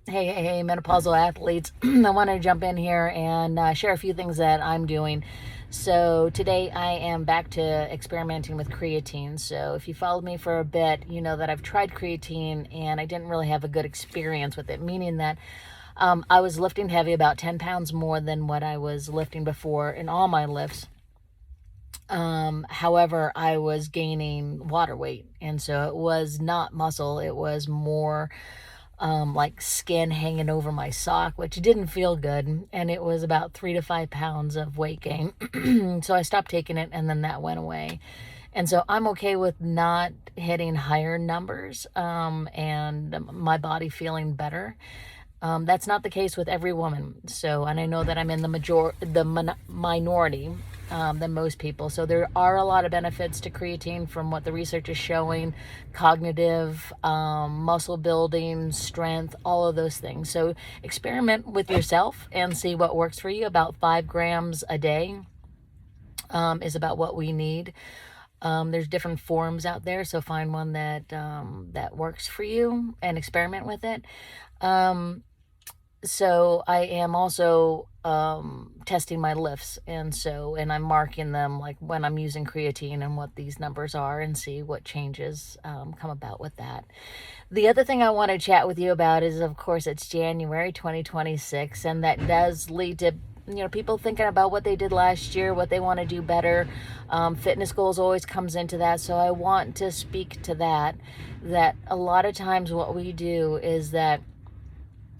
Hey, menopausal athletes. I want to jump in here and share a few things that I'm doing. So, today I am back to experimenting with creatine. So, if you followed me for a bit, you know that I've tried creatine and I didn't really have a good experience with it, meaning that I was lifting heavy, about 10 pounds more than what I was lifting before in all my lifts. However, I was gaining water weight, and so it was not muscle, it was more like skin hanging over my sock, which didn't feel good. And it was about 3 to 5 pounds of weight gain. So I stopped taking it and then that went away. And so I'm okay with not hitting higher numbers and my body feeling better. That's not the case with every woman. So, and I know that I'm in the minority than most people. So there are a lot of benefits to creatine from what the research is showing: cognitive, muscle building, strength, all of those things. So experiment with yourself and see what works for you. About 5 grams a day is about what we need. There's different forms out there, so find one that works for you and experiment with it. So I am also testing my lifts, and I'm marking them, like when I'm using creatine and what these numbers are, and see what changes come about with that. The other thing I want to chat with you about is, of course, it's January 2026, and that does lead to people thinking about what they did last year, what they want to do better. Fitness goals always comes into that, so I want to speak to that a lot of times what we do is that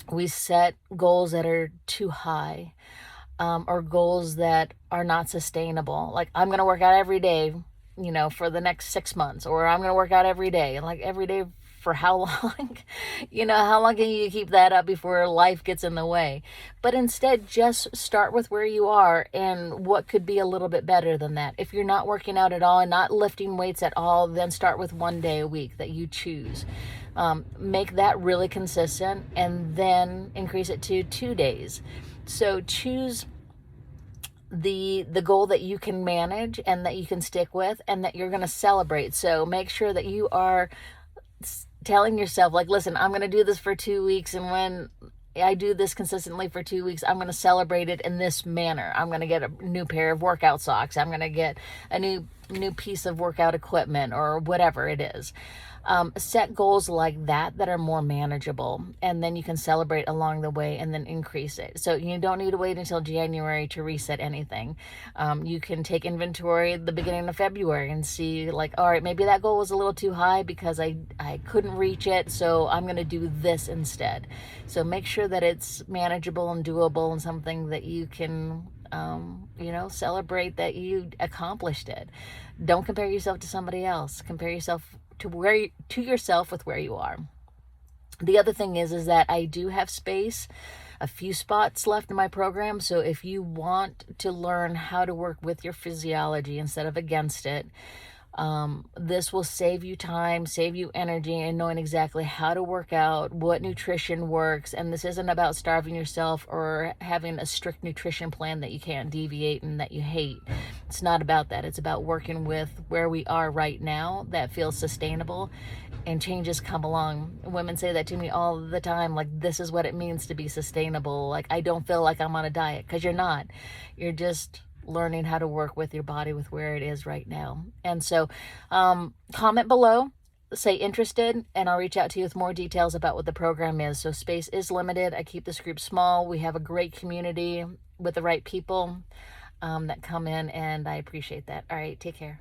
we set goals that are too high, or goals that are not sustainable. Like, I'm going to work out every day, for the next 6 months, or I'm going to work out every day. Like, every day for how long? How long can you keep that up before life gets in the way? But instead, just start with where you are and what could be a little bit better than that. If you're not working out at all and not lifting weights at all, then start with one day a week that you choose. Make that really consistent and then increase it to 2 days. So choose the goal that you can manage and that you can stick with and that you're going to celebrate. So make sure that you are telling yourself, like, listen, I'm going to do this for 2 weeks, and when I do this consistently for 2 weeks, I'm going to celebrate it in this manner. I'm going to get a new pair of workout socks. I'm going to get a new piece of workout equipment, or whatever it is. Set goals like that are more manageable, and then you can celebrate along the way and then increase it. So you don't need to wait until January to reset anything. You can take inventory at the beginning of February and see, like, all right, maybe that goal was a little too high because I couldn't reach it, so I'm going to do this instead. So make sure that it's manageable and doable and something that you can celebrate that you accomplished it. Don't compare yourself to somebody else. Compare yourself to yourself with where you are. The other thing is that I do have space, a few spots left in my program. So if you want to learn how to work with your physiology instead of against it, this will save you time, save you energy, and knowing exactly how to work out, what nutrition works. And this isn't about starving yourself or having a strict nutrition plan that you can't deviate and that you hate. It's not about that. It's about working with where we are right now that feels sustainable, and changes come along. Women say that to me all the time, like, this is what it means to be sustainable. Like, I don't feel like I'm on a diet, because you're not. You're just learning how to work with your body with where it is right now. And so comment below, say interested, and I'll reach out to you with more details about what the program is. So space is limited. I keep this group small. We have a great community with the right people that come in, and I appreciate that. All right, take care.